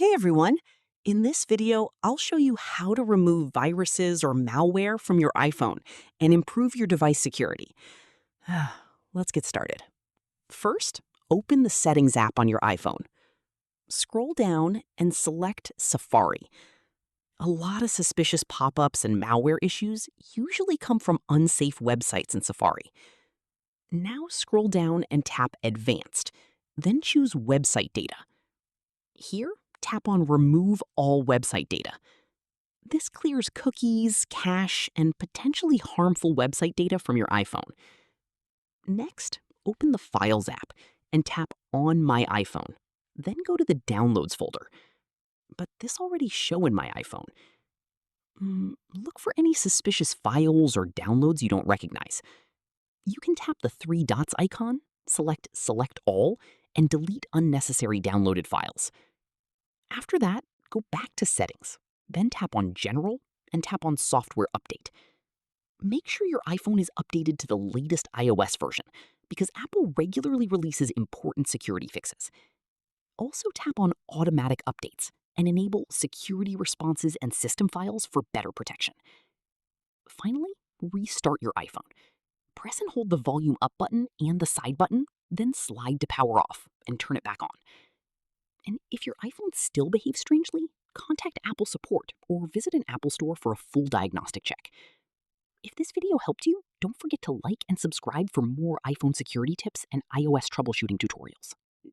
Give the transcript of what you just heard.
Hey everyone! In this video, I'll show you how to remove viruses or malware from your iPhone and improve your device security. Let's get started. First, open the Settings app on your iPhone. Scroll down and select Safari. A lot of suspicious pop-ups and malware issues usually come from unsafe websites in Safari. Now scroll down and tap Advanced, then choose Website Data. Here, tap on Remove All Website Data. This clears cookies, cache, and potentially harmful website data from your iPhone. Next, open the Files app and tap On My iPhone. Then go to the Downloads folder. But this already shows in my iPhone. Look for any suspicious files or downloads you don't recognize. You can tap the three dots icon, select Select All, and delete unnecessary downloaded files. After that, go back to Settings, then tap on General and tap on Software Update. Make sure your iPhone is updated to the latest iOS version because Apple regularly releases important security fixes. Also tap on Automatic Updates and enable security responses and system files for better protection. Finally, restart your iPhone. Press and hold the volume up button and the side button, then slide to power off and turn it back on. And if your iPhone still behaves strangely, contact Apple support or visit an Apple store for a full diagnostic check. If this video helped you, don't forget to like and subscribe for more iPhone security tips and iOS troubleshooting tutorials.